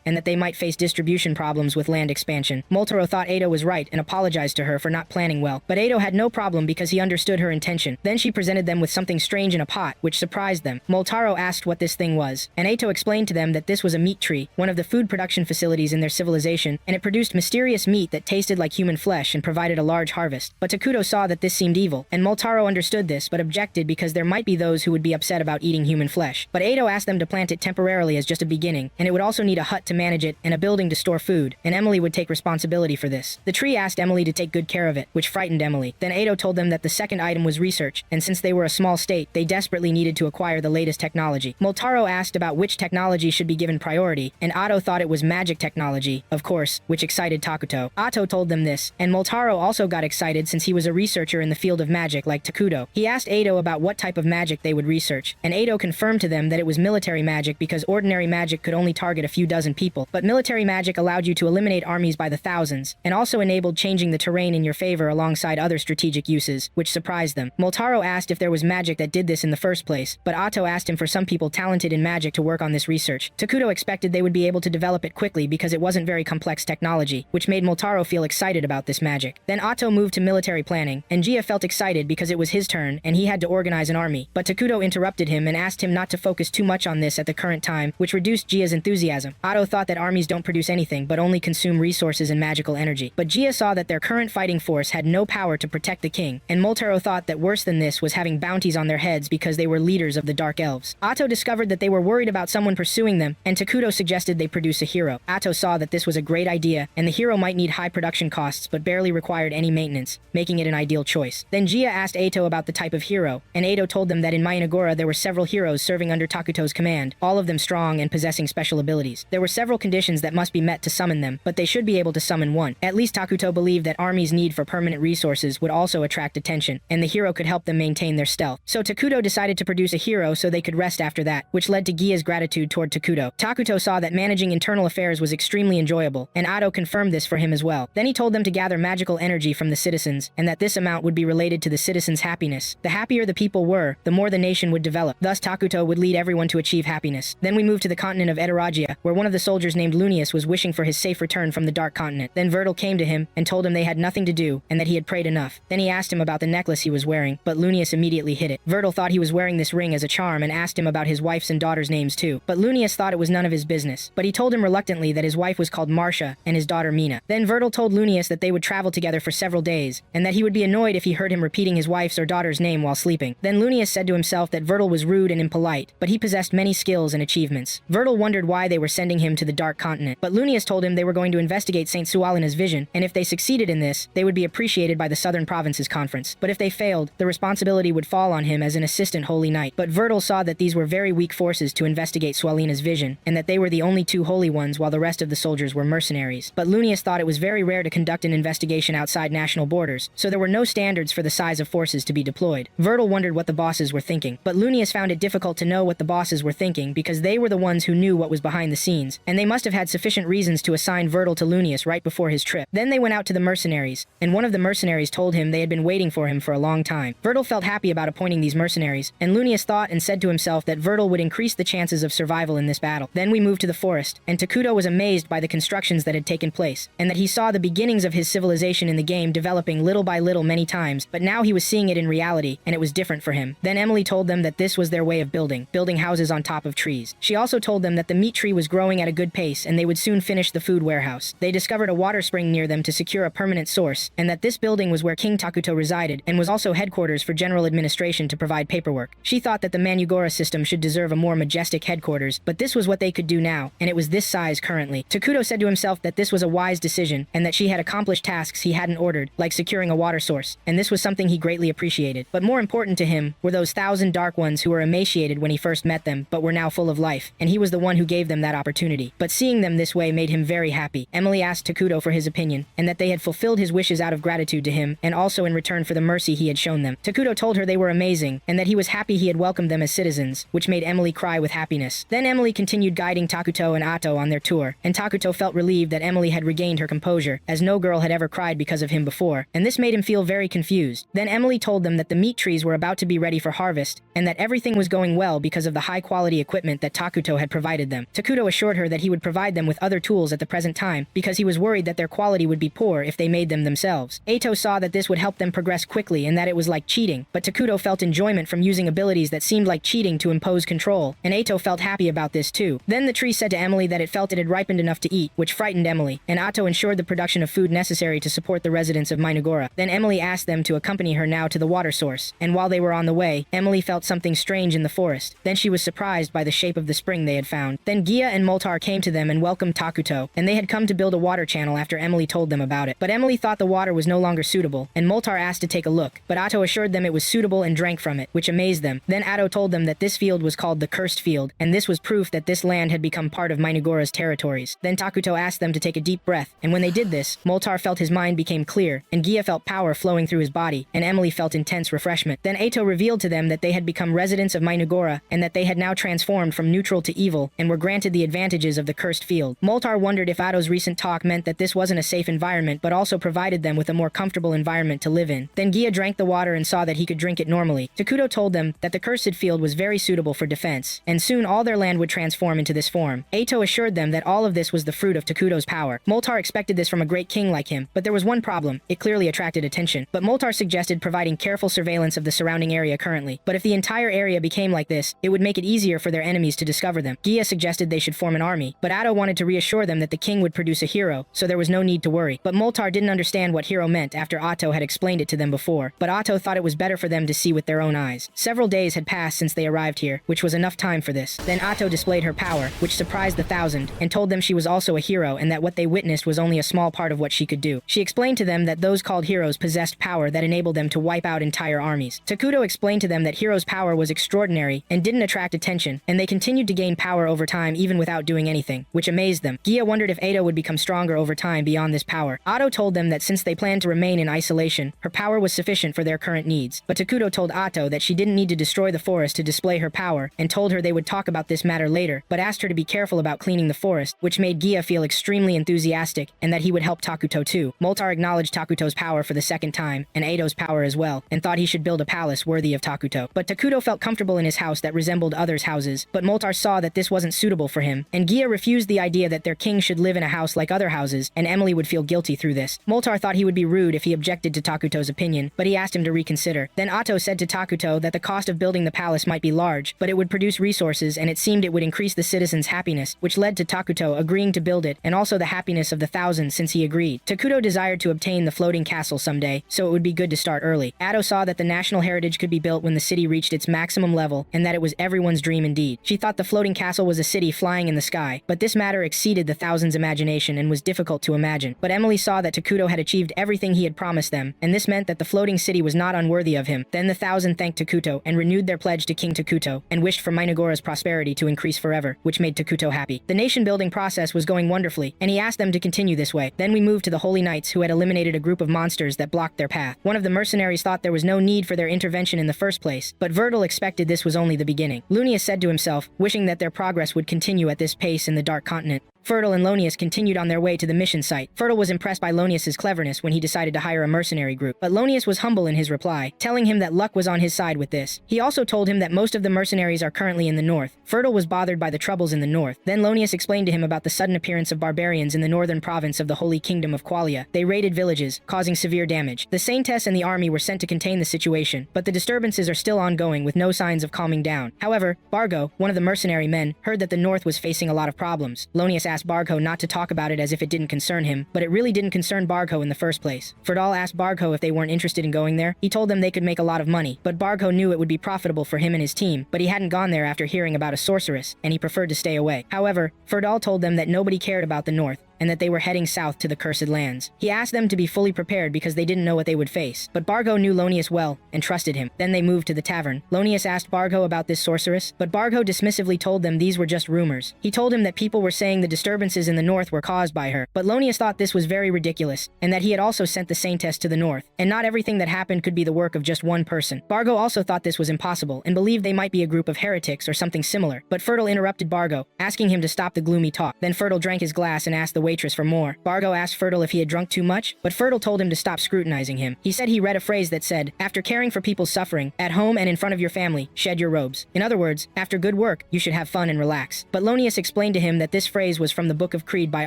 and that they might face distribution problems with land expansion. Moltaro thought Ado was right and apologized to her for not planning well, but Ado had no problem because he understood her intention. Then she presented them with something strange in a pot, which surprised them. Moltaro asked what this thing was, and Ado explained to them that this was a meat tree, one of the food production facilities in their civilization, and it produced mysterious meat that tasted like human flesh and provided a large harvest. But Takuto saw that this seemed evil, and Moltaro understood this but objected because there might be those who would be upset about eating human flesh. But Ado asked them to plant it temporarily as just a beginning, and it would also need a hut to manage it and a building to store food, and Emily would take responsibility for this. The tree asked Emily to take good care of it, which frightened Emily. Then Ado told them that the second item was research, and since they were a small state, they desperately needed to acquire the latest technology. Moltaro asked about which technology should be given priority, and Otto thought it was magic technology, of course, which excited Takuto. Otto told them this, and Moltaro also got excited since he was a researcher in the field of magic like Takuto. He asked Ado about what type of magic they would research, and Ado confirmed to them that it was military magic because ordinary magic could only target a few dozen people, but military magic allowed you to eliminate armies by the thousands, and also enabled changing the terrain in your favor alongside other strategic uses, which surprised them. Moltaro asked if there was magic that did this in the first place, but Otto asked him for some people talented in magic to work on this research. Takuto expected they would be able to develop it quickly because it wasn't very complex technology, which made Moltaro feel excited about this magic. Then Otto moved to military planning, and Gia felt excited because it was his turn and he had to organize an army, but Takuto interrupted him and asked him not to focus too much on this at the current time, which reduced Gia's enthusiasm. Otto thought that armies don't produce anything but only consume resources and magical energy, but Gia saw that their current fighting force had no power to protect the king, and Moltaro thought that worse than this was having bounties on their heads because they were leaders of the Dark Elves. Otto discovered that they were worried about someone pursuing them, and Takuto suggested they produce a hero. Otto saw that this was a great idea, and the hero might need high production costs but barely required any maintenance, making it an ideal choice. Then Gia asked Ato about the type of hero, and Ato told them that in Mayanagora there were several heroes serving under Takuto's command, all of them strong and possessing special abilities. There were several conditions that must be met to summon them, but they should be able to summon one. At least Takuto believed that armies' need for permanent resources would also attract attention, and the hero could help them maintain their stealth. So Takuto decided to produce a hero so they could rest after that, which led to Gia's gratitude toward Takuto. Takuto saw that managing internal affairs was extremely enjoyable, and Ado confirmed this for him as well. Then he told them to gather magical energy from the citizens, and that this amount would be related to the citizens' happiness. The happier the people were, the more the nation would develop. Thus Takuto would lead everyone to achieve happiness. Then we moved to the continent of Edoragia, where one of the soldiers named Lunius was wishing for his safe return from the Dark Continent. Then Vertil came to him and told him they had nothing to do, and that he had prayed enough. Then he asked him about the necklace he was wearing, but Lunius immediately hid it. Vertil thought he was wearing this ring as a charm and asked him about his wife's and daughter's names too, but Lunius thought it was none of his business. But he told him reluctantly that his wife was called Marcia and his daughter Mina. Then Vertil told Lunius that they would travel together for several days, and that he would be annoyed if he heard him repeating his wife's or daughter's name while sleeping. Then Lunius said to himself that Vertil was rude and impolite, but he possessed many skills and achievements. Vertil wondered why they were sending him to the Dark Continent, but Lunius told him they were going to investigate St. Sualina's vision, and if they succeeded in this, they would be appreciated by the Southern Provinces Conference. But if they failed, the responsibility would fall on him as an assistant Holy Knight. But Vertil saw that these were very weak forces to investigate Sualina's vision, and that they were the only two holy ones while the rest of the soldiers were mercenaries. But Lunius thought it was very rare to conduct an investigation outside national borders, so there were no standards for the size of forces to be deployed. Vertil wondered what the bosses were thinking, but Lunius found it difficult to know what the bosses were thinking because they were the ones who knew what was behind the scenes, and they must have had sufficient reasons to assign Vertil to Lunius right before his trip. Then they went out to the mercenaries, and one of the mercenaries told him they had been waiting for him for a long time. Vertil felt happy about appointing these mercenaries, and Lunius thought and said to himself that Vertil would increase the chances of survival in this battle. Then we moved to the forest, and Takuto was amazed by the constructions that had taken place, and that he saw the beginnings of his civilization in the game developing little by little many times, but now he was seeing it in reality, and it was different for him. Then Emily told them that this was their way of building houses on top of trees. She also told them that the meat tree was growing at a good pace, and they would soon finish the food warehouse. They discovered a water spring near them to secure a permanent source, and that this building was where King Takuto Takuto resided, and was also headquarters for general administration to provide paperwork. She thought that the Manhwa system should deserve a more majestic headquarters, but this was what they could do now, and it was this size currently. Takuto said to himself that this was a wise decision, and that she had accomplished tasks he hadn't ordered, like securing a water source, and this was something he greatly appreciated. But more important to him were those 1,000 Dark Ones who were emaciated when he first met them, but were now full of life, and he was the one who gave them that opportunity. But seeing them this way made him very happy. Emily asked Takuto for his opinion, and that they had fulfilled his wishes out of gratitude to him, and also in return for the mercy he had shown them. Takuto told her they were amazing, and that he was happy he had welcomed them as citizens, which made Emily cry with happiness. Then Emily continued guiding Takuto and Ato on their tour, and Takuto felt relieved that Emily had regained her composure, as no girl had ever cried because of him before, and this made him feel very confused. Then Emily told them that the meat trees were about to be ready for harvest, and that everything was going well because of the high-quality equipment that Takuto had provided them. Takuto assured her that he would provide them with other tools at the present time, because he was worried that their quality would be poor if they made them themselves. Ato saw that this would help them progress quickly and that it was like cheating, but Takuto felt enjoyment from using abilities that seemed like cheating to impose control, and Ato felt happy about this too. Then the tree said to Emily that it felt it had ripened enough to eat, which frightened Emily, and Ato ensured the production of food necessary to support the residents of Manhwa. Then Emily asked them to accompany her now to the water source, and while they were on the way, Emily felt something strange in the forest. Then she was surprised by the shape of the spring they had found. Then Gia and Moltar came to them and welcomed Takuto, and they had come to build a water channel after Emily told them about it. But Emily thought the water was no longer suitable, and Moltar asked to take a look, but Ato assured them it was suitable and drank from it, which amazed them. Then Ato told them that this field was called the Cursed Field, and this was proof that this land had become part of Manhwa's territories. Then Takuto asked them to take a deep breath, and when they did this, Moltar felt his mind became clear, and Gia felt power flowing through his body, and Emily felt intense refreshment. Then Ato revealed to them that they had become residents of Manhwa, and that they had now transformed from neutral to evil, and were granted the advantages of the Cursed Field. Moltar wondered if Ato's recent talk meant that this wasn't a safe environment, but also provided them with a more comfortable environment to live in. Then Gia drank the water and saw that he could drink it normally. Takuto told them that the Cursed Field was very suitable for defense, and soon all their land would transform into this form. Ato assured them that all of this was the fruit of Takuto's power. Moltar expected this from a great king like him, but there was one problem. It clearly attracted attention. But Moltar suggested providing careful surveillance of the surrounding area currently. But if the entire area became like this, it would make it easier for their enemies to discover them. Gia suggested they should form an army, but Ato wanted to reassure them that the king would produce a hero, so there was no need to worry. But Moltar didn't understand what hero meant after Ato had explained it to them before, but Ato thought it was better for them to see with their own eyes. Several days had passed since they arrived here, which was enough time for this. Then Ato displayed her power, which surprised the 1,000, and told them she was also a hero and that what they witnessed was only a small part of what she could do. She explained to them that those called heroes possessed power that enabled them to wipe out entire armies. Takuto explained to them that heroes' power was extraordinary and didn't attract attention, and they continued to gain power over time even without doing anything, which amazed them. Gia wondered if Ato would become stronger over time beyond this power. Ato told them that since they planned to remain in isolation, her power was sufficient for their current needs. But Takuto told Ato that she didn't need to destroy the forest to display her power, and told her they would talk about this matter later, but asked her to be careful about cleaning the forest, which made Gia feel extremely enthusiastic, and that he would help Takuto too. Moltar acknowledged Takuto's power for the second time, and Ato's power as well, and thought he should build a palace worthy of Takuto. But Takuto felt comfortable in his house that resembled others' houses, but Moltar saw that this wasn't suitable for him, and Gia refused the idea that their king should live in a house like other houses, and Emily would feel guilty through this. Moltar thought he would be rude if he objected to Takuto's opinion, but he asked him to reconsider. Then Ato said to Takuto that the cost of building the palace might be large, but it would produce resources and it seemed it would increase the citizens' happiness, which led to Takuto agreeing to build it, and also the happiness of the 1,000 since he agreed. Takuto desired to obtain the floating castle someday, so it would be good to start early. Ato saw that the national heritage could be built when the city reached its maximum level, and that it was everyone's dream indeed. She thought the floating castle was a city flying in the sky, but this matter exceeded the 1,000's imagination and was difficult to imagine. But Emily saw that Takuto had achieved everything he had promised them, and this meant that the floating city was not unworthy of him. Then the 1,000 thanked Takuto and renewed their pledge to King Takuto, and wished for Manhwa's prosperity to increase forever, which made Takuto happy. The nation-building process was going wonderfully, and he asked them to continue this way. Then we moved to the Holy Knights, who had eliminated a group of monsters that blocked their path. One of the mercenaries thought there was no need for their intervention in the first place, but Vertil expected this was only the beginning. Lunius said to himself, wishing that their progress would continue at this pace in the Dark Continent. Fertil and Lonius continued on their way to the mission site. Fertil was impressed by Lonius's cleverness when he decided to hire a mercenary group, but Lonius was humble in his reply, telling him that luck was on his side with this. He also told him that most of the mercenaries are currently in the north. Fertil was bothered by the troubles in the north. Then Lonius explained to him about the sudden appearance of barbarians in the northern province of the Holy Kingdom of Qualia. They raided villages, causing severe damage. The Saintess and the army were sent to contain the situation, but the disturbances are still ongoing with no signs of calming down. However, Bargo, one of the mercenary men, heard that the north was facing a lot of problems. Lonius asked Bargho not to talk about it as if it didn't concern him, but it really didn't concern Bargho in the first place. Ferdal asked Bargho if they weren't interested in going there. He told them they could make a lot of money, but Bargho knew it would be profitable for him and his team, but he hadn't gone there after hearing about a sorceress, and he preferred to stay away. However, Ferdal told them that nobody cared about the north, and that they were heading south to the Cursed Lands. He asked them to be fully prepared because they didn't know what they would face, but Bargho knew Lonius well and trusted him. Then they moved to the tavern. Lonius asked Bargho about this sorceress, but Bargho dismissively told them these were just rumors. He told him that people were saying the disturbances in the north were caused by her, but Lonius thought this was very ridiculous, and that he had also sent the Saintess to the north, and not everything that happened could be the work of just one person. Bargho also thought this was impossible, and believed they might be a group of heretics or something similar, but Fertile interrupted Bargho, asking him to stop the gloomy talk. Then Fertile drank his glass and asked the waitress for more. Bargho asked Fertile if he had drunk too much, but Fertile told him to stop scrutinizing him. He said he read a phrase that said, "After caring for people's suffering, at home and in front of your family, shed your robes." In other words, after good work, you should have fun and relax. But Lonius explained to him that this phrase was from the Book of Creed by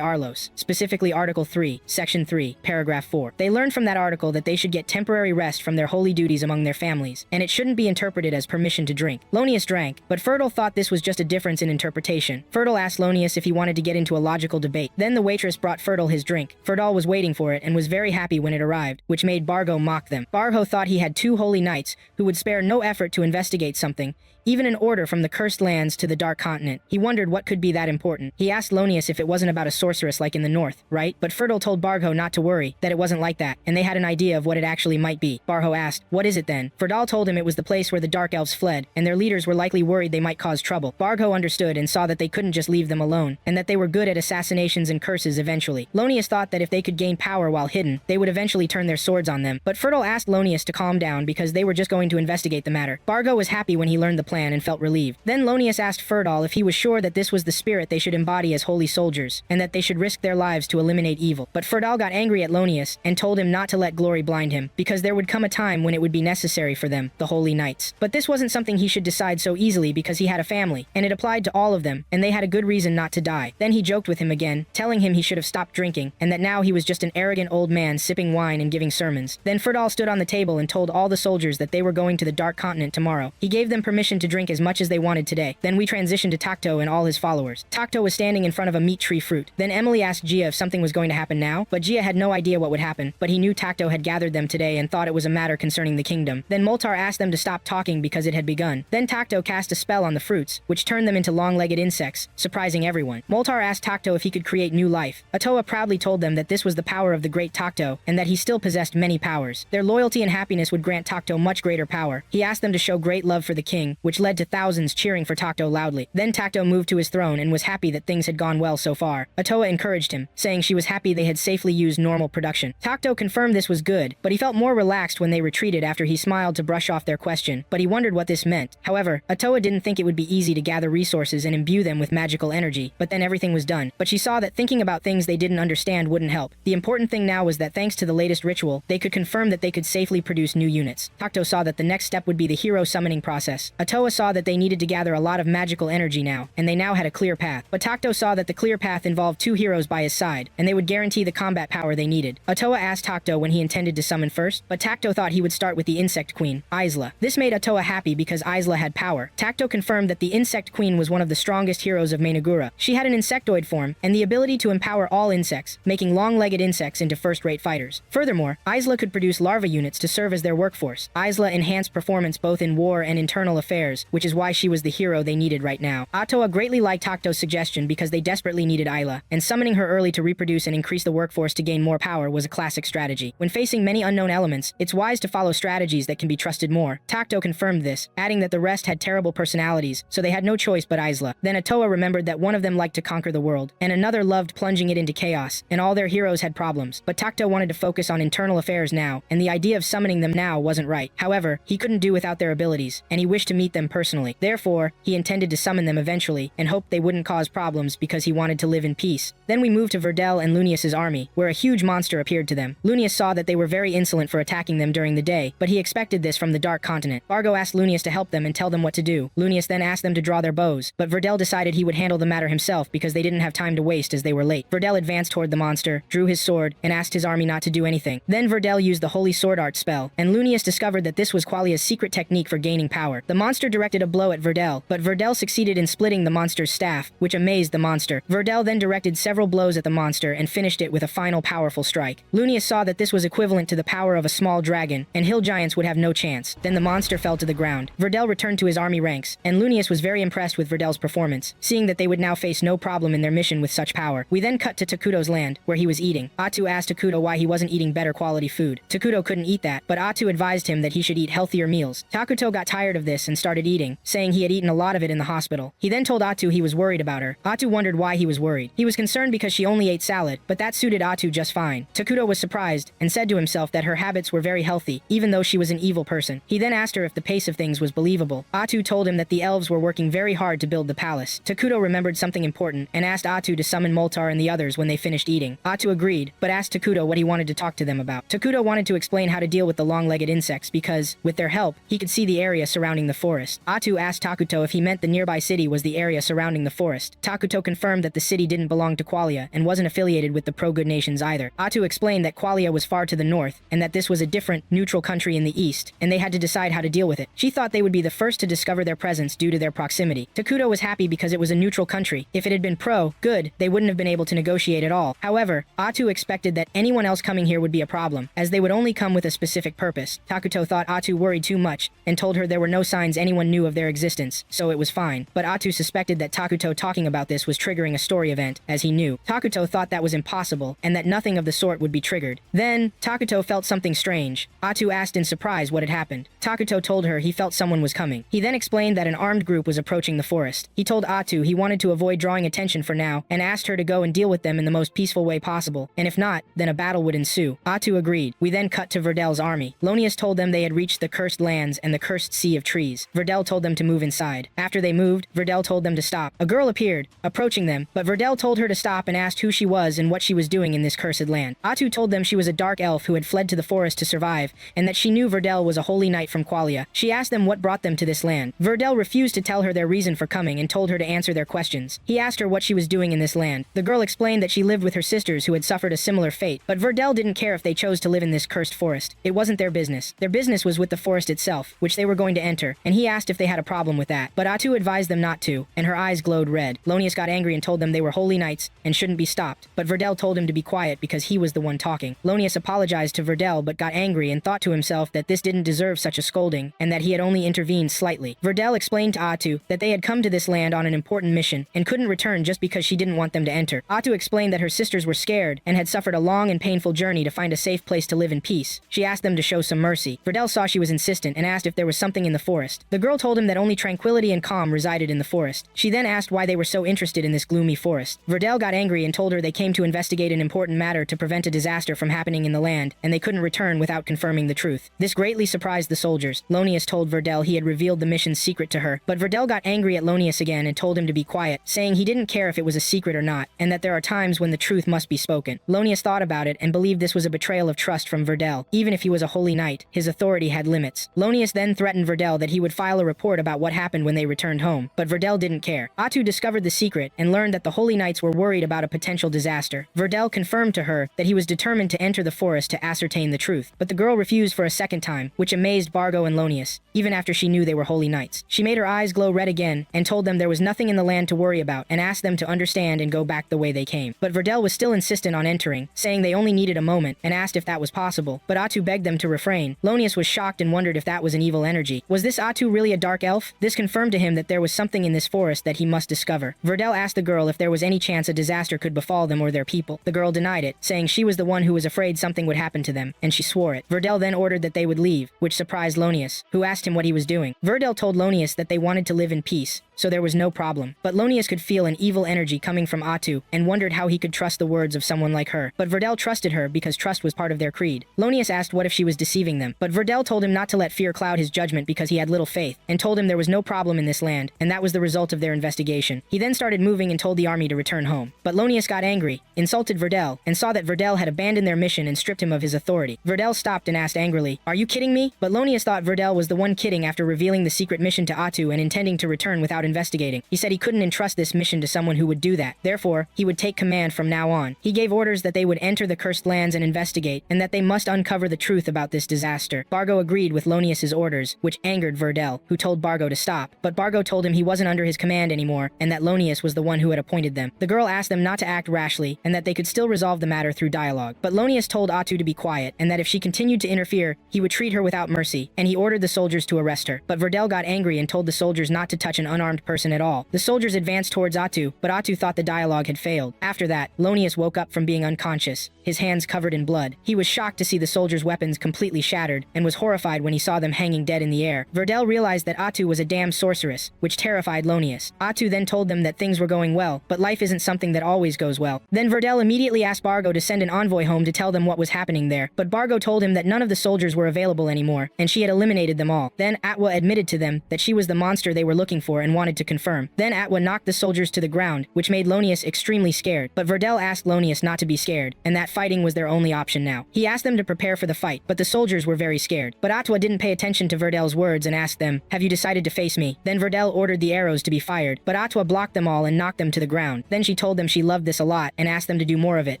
Arlos, specifically Article 3, Section 3, Paragraph 4. They learned from that article that they should get temporary rest from their holy duties among their families, and it shouldn't be interpreted as permission to drink. Lonius drank, but Fertile thought this was just a difference in interpretation. Fertile asked Lonius if he wanted to get into a logical debate. Then the waitress brought Fertile his drink. Fertile was waiting for it and was very happy when it arrived, which made Bargho mock them. Bargho thought he had two holy knights who would spare no effort to investigate something, even an order from the Cursed Lands to the Dark Continent. He wondered what could be that important. He asked Lonius if it wasn't about a sorceress like in the north, right? But Fertile told Bargho not to worry, that it wasn't like that, and they had an idea of what it actually might be. Bargho asked, "What is it then?" Fertile told him it was the place where the Dark Elves fled, and their leaders were likely worried they might cause trouble. Bargho understood and saw that they couldn't just leave them alone, and that they were good at assassinations and curses eventually. Lonius thought that if they could gain power while hidden, they would eventually turn their swords on them, but Fertile asked Lonius to calm down because they were just going to investigate the matter. Bargho was happy when he learned the plan and felt relieved. Then Lonius asked Fertile if he was sure that this was the spirit they should embody as holy soldiers, and that they should risk their lives to eliminate evil. But Fertile got angry at Lonius and told him not to let glory blind him, because there would come a time when it would be necessary for them, the holy knights. But this wasn't something he should decide so easily because he had a family, and it applied to all of them, and they had a good reason not to die. Then he joked with him again, telling him he should have stopped drinking, and that now he was just an arrogant old man sipping wine and giving sermons. Then Fertile stood on the table and told all the soldiers that they were going to the Dark Continent tomorrow. He gave them permission to drink as much as they wanted today. Then we transitioned to Takto and all his followers. Takto was standing in front of a meat tree fruit. Then Emily asked Gia if something was going to happen now, but Gia had no idea what would happen, but he knew Takto had gathered them today and thought it was a matter concerning the kingdom. Then Moltar asked them to stop talking because it had begun. Then Takto cast a spell on the fruits, which turned them into long-legged insects, surprising everyone. Moltar asked Takto if he could create new life. Atoa proudly told them that this was the power of the great Takto, and that he still possessed many powers. Their loyalty and happiness would grant Takto much greater power. He asked them to show great love for the king, which led to thousands cheering for Takto loudly. Then Takto moved to his throne and was happy that things had gone well so far. Atoa encouraged him, saying she was happy they had safely used normal production. Takto confirmed this was good, but he felt more relaxed when they retreated after he smiled to brush off their question, but he wondered what this meant. However, Atoa didn't think it would be easy to gather resources and imbue them with magical energy, but then everything was done. But she saw that thinking about things they didn't understand wouldn't help. The important thing now was that thanks to the latest ritual, they could confirm that they could safely produce new units. Takto saw that the next step would be the hero summoning process. Atoa saw that they needed to gather a lot of magical energy now, and they now had a clear path. But Takto saw that the clear path involved two heroes by his side, and they would guarantee the combat power they needed. Atoa asked Takto when he intended to summon first, but Takto thought he would start with the Insect Queen, Isla. This made Atoa happy because Isla had power. Takto confirmed that the Insect Queen was one of the strongest heroes of Mainagura. She had an insectoid form, and the ability to empower all insects, making long-legged insects into first-rate fighters. Furthermore, Isla could produce larva units to serve as their workforce. Isla enhanced performance both in war and internal affairs, which is why she was the hero they needed right now. Atoa greatly liked Takto's suggestion because they desperately needed Isla, and summoning her early to reproduce and increase the workforce to gain more power was a classic strategy. When facing many unknown elements, it's wise to follow strategies that can be trusted more. Takto confirmed this, adding that the rest had terrible personalities, so they had no choice but Isla. Then Atoa remembered that one of them liked to conquer the world, and another loved plunging it into chaos, and all their heroes had problems. But Takto wanted to focus on internal affairs now, and the idea of summoning them now wasn't right. However, he couldn't do without their abilities, and he wished to meet them personally. Therefore, he intended to summon them eventually, and hoped they wouldn't cause problems because he wanted to live in peace. Then we moved to Verdel and Lunius's army, where a huge monster appeared to them. Lunius saw that they were very insolent for attacking them during the day, but he expected this from the Dark Continent. Bargho asked Lunius to help them and tell them what to do. Lunius then asked them to draw their bows, but Verdel decided he would handle the matter himself because they didn't have time to waste as they were late. Verdel advanced toward the monster, drew his sword, and asked his army not to do anything. Then Verdel used the Holy Sword Art spell, and Lunius discovered that this was Qualia's secret technique for gaining power. The monster monster directed a blow at Verdel, but Verdel succeeded in splitting the monster's staff, which amazed the monster. Verdel then directed several blows at the monster and finished it with a final powerful strike. Lunius saw that this was equivalent to the power of a small dragon, and hill giants would have no chance. Then the monster fell to the ground. Verdel returned to his army ranks, and Lunius was very impressed with Verdel's performance, seeing that they would now face no problem in their mission with such power. We then cut to Takuto's land, where he was eating. Atu asked Takuto why he wasn't eating better quality food. Takuto couldn't eat that, but Atu advised him that he should eat healthier meals. Takuto got tired of this and started eating, saying he had eaten a lot of it in the hospital. He then told Atu he was worried about her. Atu wondered why he was worried. He was concerned because she only ate salad, but that suited Atu just fine. Takuto was surprised and said to himself that her habits were very healthy, even though she was an evil person. He then asked her if the pace of things was believable. Atu told him that the elves were working very hard to build the palace. Takuto remembered something important and asked Atu to summon Moltar and the others when they finished eating. Atu agreed, but asked Takuto what he wanted to talk to them about. Takuto wanted to explain how to deal with the long-legged insects because, with their help, he could see the area surrounding the forest. Atu asked Takuto if he meant the nearby city was the area surrounding the forest. Takuto confirmed that the city didn't belong to Qualia and wasn't affiliated with the pro-good nations either. Atu explained that Qualia was far to the north and that this was a different, neutral country in the east, and they had to decide how to deal with it. She thought they would be the first to discover their presence due to their proximity. Takuto was happy because it was a neutral country. If it had been pro-good, they wouldn't have been able to negotiate at all. However, Atu expected that anyone else coming here would be a problem, as they would only come with a specific purpose. Takuto thought Atu worried too much and told her there were no signs anyone knew of their existence, so it was fine. But Atu suspected that Takuto talking about this was triggering a story event, as he knew. Takuto thought that was impossible and that nothing of the sort would be triggered. Then, Takuto felt something strange. Atu asked in surprise what had happened. Takuto told her he felt someone was coming. He then explained that an armed group was approaching the forest. He told Atu he wanted to avoid drawing attention for now and asked her to go and deal with them in the most peaceful way possible, and if not, then a battle would ensue. Atu agreed. We then cut to Verdel's army. Lonius told them they had reached the cursed lands and the cursed sea of trees. Verdel told them to move inside. After they moved, Verdel told them to stop. A girl appeared, approaching them, but Verdel told her to stop and asked who she was and what she was doing in this cursed land. Atu told them she was a dark elf who had fled to the forest to survive, and that she knew Verdel was a holy knight from Qualia. She asked them what brought them to this land. Verdel refused to tell her their reason for coming and told her to answer their questions. He asked her what she was doing in this land. The girl explained that she lived with her sisters who had suffered a similar fate, but Verdel didn't care if they chose to live in this cursed forest. It wasn't their business. Their business was with the forest itself, which they were going to enter, and he asked if they had a problem with that. But Atu advised them not to, and her eyes glowed red. Lonius got angry and told them they were holy knights and shouldn't be stopped, but Verdel told him to be quiet because he was the one talking. Lonius apologized to Verdel but got angry and thought to himself that this didn't deserve such a scolding, and that he had only intervened slightly. Verdel explained to Atu that they had come to this land on an important mission and couldn't return just because she didn't want them to enter. Atu explained that her sisters were scared and had suffered a long and painful journey to find a safe place to live in peace. She asked them to show some mercy. Verdel saw she was insistent and asked if there was something in the forest. The girl told him that only tranquility and calm resided in the forest. She then asked why they were so interested in this gloomy forest. Verdel got angry and told her they came to investigate an important matter to prevent a disaster from happening in the land, and they couldn't return without confirming the truth. This greatly surprised the soldiers. Lonius told Verdel he had revealed the mission's secret to her, but Verdel got angry at Lonius again and told him to be quiet, saying he didn't care if it was a secret or not, and that there are times when the truth must be spoken. Lonius thought about it and believed this was a betrayal of trust from Verdel. Even if he was a holy knight, his authority had limits. Lonius then threatened Verdel that he would file a report about what happened when they returned home, but Verdel didn't care. Atu discovered the secret and learned that the holy knights were worried about a potential disaster. Verdel confirmed to her that he was determined to enter the forest to ascertain the truth, but the girl refused for a second time, which amazed Bargo and Lonius, even after she knew they were holy knights. She made her eyes glow red again and told them there was nothing in the land to worry about and asked them to understand and go back the way they came. But Verdel was still insistent on entering, saying they only needed a moment, and asked if that was possible, but Atu begged them to refrain. Lonius was shocked and wondered if that was an evil energy. Was this Atu really a dark elf? This confirmed to him that there was something in this forest that he must discover. Verdel asked the girl if there was any chance a disaster could befall them or their people. The girl denied it, saying she was the one who was afraid something would happen to them, and she swore it. Verdel then ordered that they would leave, which surprised Lonius, who asked him what he was doing. Verdel told Lonius that they wanted to live in peace, so there was no problem. But Lonius could feel an evil energy coming from Atu and wondered how he could trust the words of someone like her. But Verdel trusted her because trust was part of their creed. Lonius asked what if she was deceiving them, but Verdel told him not to let fear cloud his judgment because he had little faith, and told him there was no problem in this land, and that was the result of their investigation. He then started moving and told the army to return home. But Lonius got angry, insulted Verdel, and saw that Verdel had abandoned their mission and stripped him of his authority. Verdel stopped and asked angrily, "Are you kidding me?" But Lonius thought Verdel was the one kidding after revealing the secret mission to Atu and intending to return without investigating. He said he couldn't entrust this mission to someone who would do that. Therefore, he would take command from now on. He gave orders that they would enter the cursed lands and investigate, and that they must uncover the truth about this disaster. Bargo agreed with Lonius's orders, which angered Verdel, who told Bargo to stop. But Bargo told him he wasn't under his command anymore, and that Lonius was the one who had appointed them. The girl asked them not to act rashly, and that they could still resolve the matter through dialogue. But Lonius told Atu to be quiet, and that if she continued to interfere, he would treat her without mercy, and he ordered the soldiers to arrest her. But Verdel got angry and told the soldiers not to touch an unarmed person at all. The soldiers advanced towards Atu, but Atu thought the dialogue had failed. After that, Lonius woke up from being unconscious, his hands covered in blood. He was shocked to see the soldiers' weapons completely shattered, and was horrified when he saw them hanging dead in the air. Verdel realized that Atu was a damned sorceress, which terrified Lonius. Atu then told them that things were going well, but life isn't something that always goes well. Then Verdel immediately asked Bargo to send an envoy home to tell them what was happening there, but Bargo told him that none of the soldiers were available anymore, and she had eliminated them all. Then Atwa admitted to them that she was the monster they were looking for and wanted to confirm. Then Atwa knocked the soldiers to the ground, which made Lonius extremely scared, but Verdel asked Lonius not to be scared, and that fighting was their only option now. He asked them to prepare for the fight, but the soldiers were very scared. But Atwa didn't pay attention to Verdel's words and asked them, "Have you decided to face me?" Then Verdel ordered the arrows to be fired, but Atwa blocked them all and knocked them to the ground. Then she told them she loved this a lot and asked them to do more of it,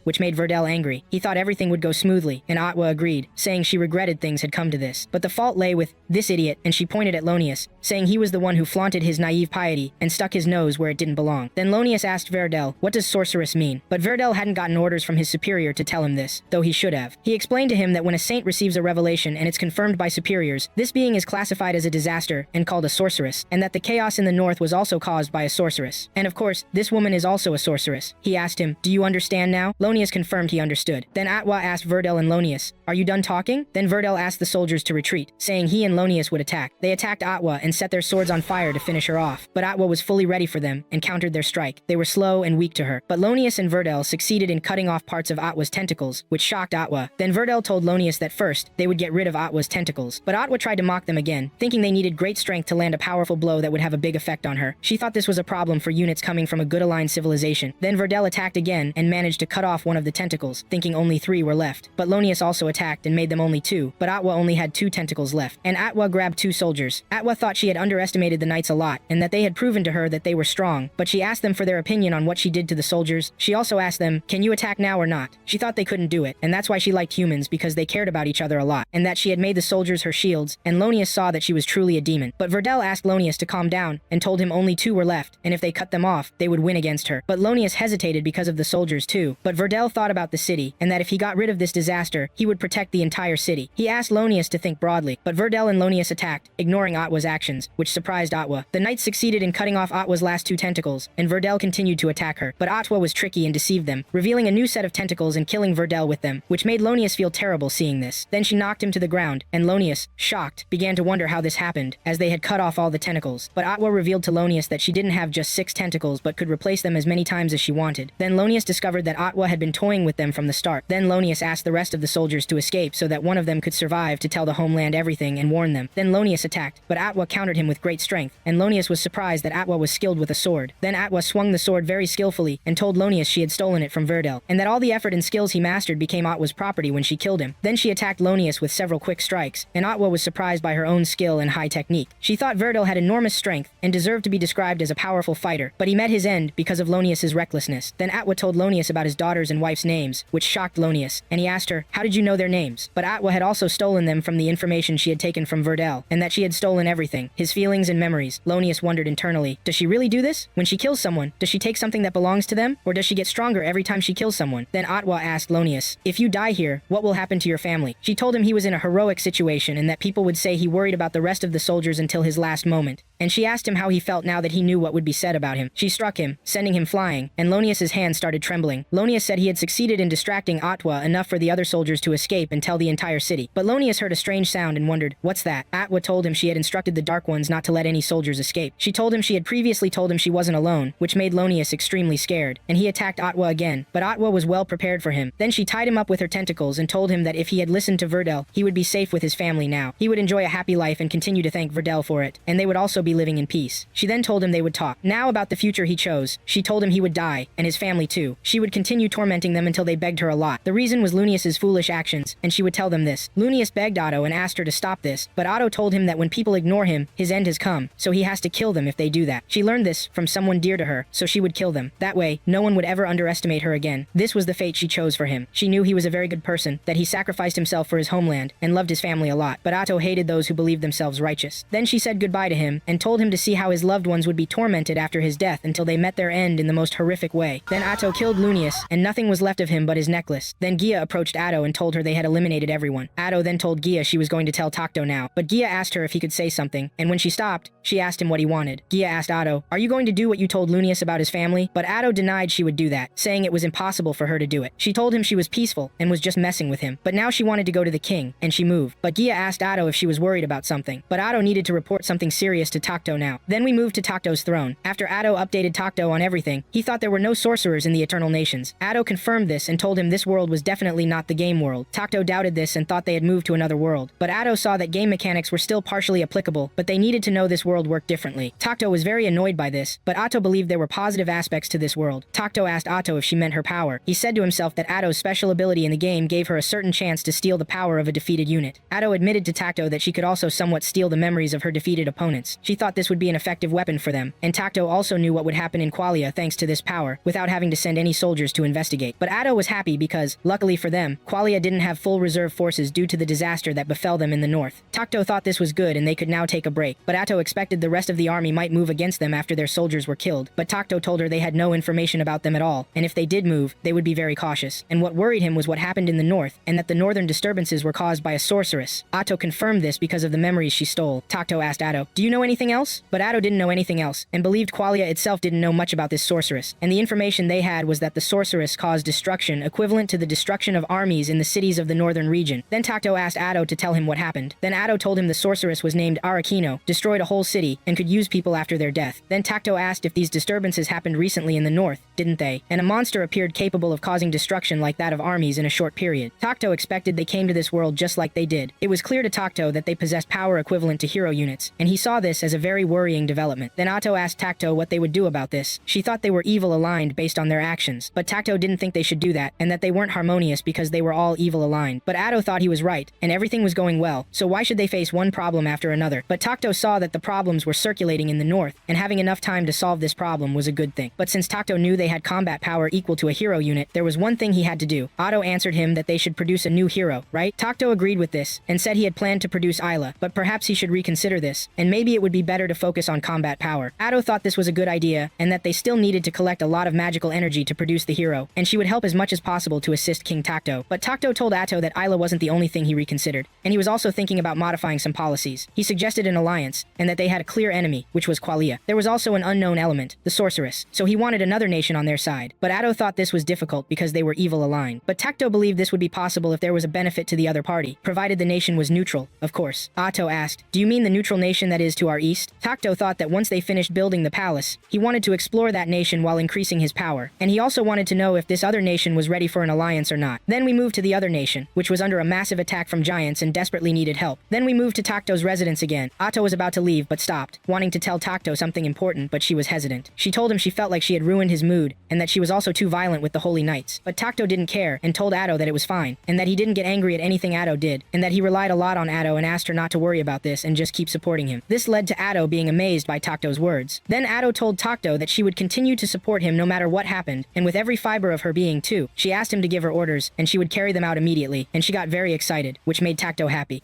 which made Verdel angry. He thought everything would go smoothly, and Atwa agreed, saying she regretted things had come to this. But the fault lay with this idiot, and she pointed at Lonius, saying he was the one who flaunted his naive piety and stuck his nose where it didn't belong. Then Lonius asked Verdel, "What does sorceress mean?" But Verdel hadn't gotten orders from his superior to tell him this, though he should have. He explained to him that when a saint receives a revelation and it's confirmed by superiors, this being is classified as a disaster and called a sorceress, and that the chaos in the north was also caused by a sorceress. And of course, this woman is also a sorceress. He asked him, "Do you understand now?" Lonius confirmed he understood. Then Atwa asked Verdel and Lonius, "Are you done talking?" Then Verdel asked the soldiers to retreat, saying he and Lonius would attack. They attacked Atwa and set their swords on fire to finish her off, but Atwa was fully ready for them and countered their strike. They were slow and weak to her, but Lonius and Verdel succeeded in cutting off parts of Atwa's tentacles, which shocked Atwa. Then Verdel told Lonius that first, they would get rid of Atwa's tentacles, but Atwa tried to mock them again, thinking they needed great strength to land a powerful blow that would have a big effect on her. She thought this was a problem for units coming from a good-aligned civilization. Then Verdel attacked again and managed to cut off one of the tentacles, thinking only 3 were left. But Lonius also attacked and made them only 2, but Atwa only had 2 tentacles left, and Atwa grabbed 2 soldiers. Atwa thought she had underestimated the knights a lot, and that they had proven to her that they were strong, but she asked them for their opinion on what she did to the soldiers. She also asked them, "Can you attack now or not?" She thought they couldn't do it, and that's why she liked humans, because they cared about each other a lot, and that she had made the soldiers her shields, and Lonius saw that she was truly a demon. But Verdel asked Lonius to calm down, and told him only 2 were left, and if they cut them off, they would win against her. But Lonius hesitated because of the soldiers too. But Verdel thought about the city, and that if he got rid of this disaster, he would protect the entire city. He asked Lonius to think broadly, but Verdel and Lonius attacked, ignoring Atwa's actions, which surprised Atwa. The knights succeeded in cutting off Atwa's last 2 tentacles, and Verdel continued to attack her. But Atwa was tricky and deceived them, revealing a new set of tentacles and killing Verdel with them, which made Lonius feel terrible seeing this. Then she knocked him to the ground, and Lonius, shocked, began to wonder how this happened, as they had cut off all the tentacles. But Atwa revealed to Lonius that she didn't have just 6 tentacles but could replace them as many times as she wanted. Then Lonius discovered that Atwa had been toying with them from the start. Then Lonius asked the rest of the soldiers to escape so that one of them could survive to tell the homeland everything and warn them. Then Lonius attacked, but Atwa countered him with great strength, and Lonius was surprised that Atwa was skilled with a sword. Then Atwa swung the sword very skillfully and told Lonius she had stolen it from Verdel, and that all the effort and skills he mastered became Atwa's property when she killed him. Then she attacked Lonius with several quick strikes, and Atwa was surprised by her own skill and high technique. She thought Verdel had enormous strength and deserved to be described as a powerful fighter, but he met his end because of Lonius's recklessness. Then Atwa told Lonius about his daughters and wife's names, which shocked Lonius, and he asked her, "How did you know their names?" But Atwa had also stolen them from the information she had taken from Verdel, and that she had stolen everything, his feelings and memories. Lonius wondered internally, does she really do this? When she kills someone, does she take something that belongs to them, or does she get stronger every time she kills someone? Then Atwa asked Lonius, "If you die here, what will happen to your family?" She told him he was in a heroic situation and that people would say he worried about the rest of the soldiers until his last moment. And she asked him how he felt now that he knew what would be said about him. She struck him, sending him flying, and Lonius's hand started trembling. Lonius said he had succeeded in distracting Atwa enough for the other soldiers to escape and tell the entire city. But Lonius heard a strange sound and wondered, what's that? Atwa told him she had instructed the Dark Ones not to let any soldiers escape. She told him she had previously told him she wasn't alone, which made Lonius extremely scared, and he attacked Atwa again, but Atwa was well prepared for him. Then she tied him up with her tentacles and told him that if he had listened to Verdel, he would be safe with his family now. He would enjoy a happy life and continue to thank Verdel for it, and they would also be living in peace. She then told him they would talk. Now about the future he chose, she told him he would die, and his family too. She would continue tormenting them until they begged her a lot. The reason was Lunius's foolish actions, and she would tell them this. Lunius begged Otto and asked her to stop this, but Otto told him that when people ignore him, his end has come, so he has to kill them if they do that. She learned this from someone dear to her, so she would kill them. That way, no one would ever underestimate her again. This was the fate she chose for him. She knew he was a very good person, that he sacrificed himself for his homeland, and loved his family a lot, but Otto hated those who believed themselves righteous. Then she said goodbye to him, and told him to see how his loved ones would be tormented after his death until they met their end in the most horrific way. Then Otto killed Lunius, and nothing was left of him but his necklace. Then Gia approached Otto and told her they had eliminated everyone. Otto then told Gia she was going to tell Takto now, but Gia asked her if he could say something, and when she stopped, she asked him what he wanted. Gia asked Otto, "Are you going to do what you told Lunius about his family?" But Otto denied she would do that, saying it was impossible for her to do it. She told him she was peaceful and was just messing with him, but now she wanted to go to the king, and she moved. But Gia asked Otto if she was worried about something, but Otto needed to report something serious to Takto now. Then we moved to Takto's throne. After Otto updated Takto on everything, he thought there were no sorcerers in the Eternal Nations. Otto confirmed this and told him this world was definitely not the game world. Takto doubted this and thought they had moved to another world, but Otto saw that game mechanics were still partially applicable, but they needed to know this world worked differently. Takto was very annoyed by this, but Otto believed there were positive aspects to this world. Takto asked Otto if she meant her power. He said to himself that Otto's special ability in the game gave her a certain chance to steal the power of a defeated unit. Otto admitted to Takto that she could also somewhat steal the memories of her defeated opponents. She thought this would be an effective weapon for them, and Takto also knew what would happen in Qualia thanks to this power, without having to send any soldiers to investigate. But Otto was happy because, luckily for them, Qualia didn't have full reserve forces due to the disaster that befell them in the north. Takto thought this was good and they could now take a break, but Otto expected the rest of the army might move against them after their soldiers were killed, but Takto told her they had no information about them at all, and if they did move, they would be very cautious. And what worried him was what happened in the north, and that the northern disturbances were caused by a sorceress. Otto confirmed this because of the memories she stole. Takto asked Otto, "Do you know anything else?" But Otto didn't know anything else, and believed Qualia itself didn't know much about this sorceress, and the information they had was that the sorceress caused destruction equivalent to the destruction of armies in the cities of the northern region. Then Takto asked Otto to tell him what happened. Then Otto told him the sorceress was named Arakino, destroyed a whole city, and could use people after their death. Then Takto asked if these disturbances happened recently in the north, didn't they? And a monster appeared capable of causing destruction like that of armies in a short period. Takto expected they came to this world just like they did. It was clear to Takto that they possessed power equivalent to hero units, and he saw this as a very worrying development. Then Otto asked Takto what they would do about this. She thought they were evil aligned based on their actions, but Takto didn't think they should do that, and that they weren't harmonious because they were all evil aligned. But Otto thought he was right, and everything was going well, so why should they face one problem after another? But Takto saw that the problems were circulating in the north, and having enough time to solve this problem was a good thing. But since Takto knew they had combat power equal to a hero unit, there was one thing he had to do. Otto answered him that they should produce a new hero, right? Takto agreed with this, and said he had planned to produce Isla, but perhaps he should reconsider this, and maybe it would be better to focus on combat power. Otto thought this was a good idea, and that they still needed to collect a lot of magical energy to produce the hero, and she would help as much as possible to assist King Takto. But Takto told Otto that Isla wasn't the only thing he reconsidered, and he was also thinking about modifying some policies. He suggested an alliance, and that they had a clear enemy, which was Qualia. There was also an unknown element, the sorceress, so he wanted another nation on their side. But Otto thought this was difficult because they were evil aligned. But Takto believed this would be possible if there was a benefit to the other party, provided the nation was neutral, of course. Otto asked, "Do you mean the neutral nation that is to our east?" Takto thought that once they finished building the palace, he wanted to explore that nation while increasing his power, and he also wanted to know if this other nation was ready for an alliance or not. Then we moved to the other nation, which was under a massive attack from giants and desperately needed help. Then we moved to Takto's residence again. Otto was about to leave but stopped, wanting to tell Takto something important, but she was hesitant. She told him she felt like she had ruined his mood, and that she was also too violent with the Holy Knights. But Takto didn't care, and told Otto that it was fine, and that he didn't get angry at anything Otto did, and that he relied a lot on Otto and asked her not to worry about this and just keep supporting him. This led to Otto being amazed by Takto's words. Then Otto told Takto that she would continue to support him no matter what happened, and with every fiber of her being too. She asked him to give her orders, and she would carry them out immediately, and she got very excited, which made Takto happy.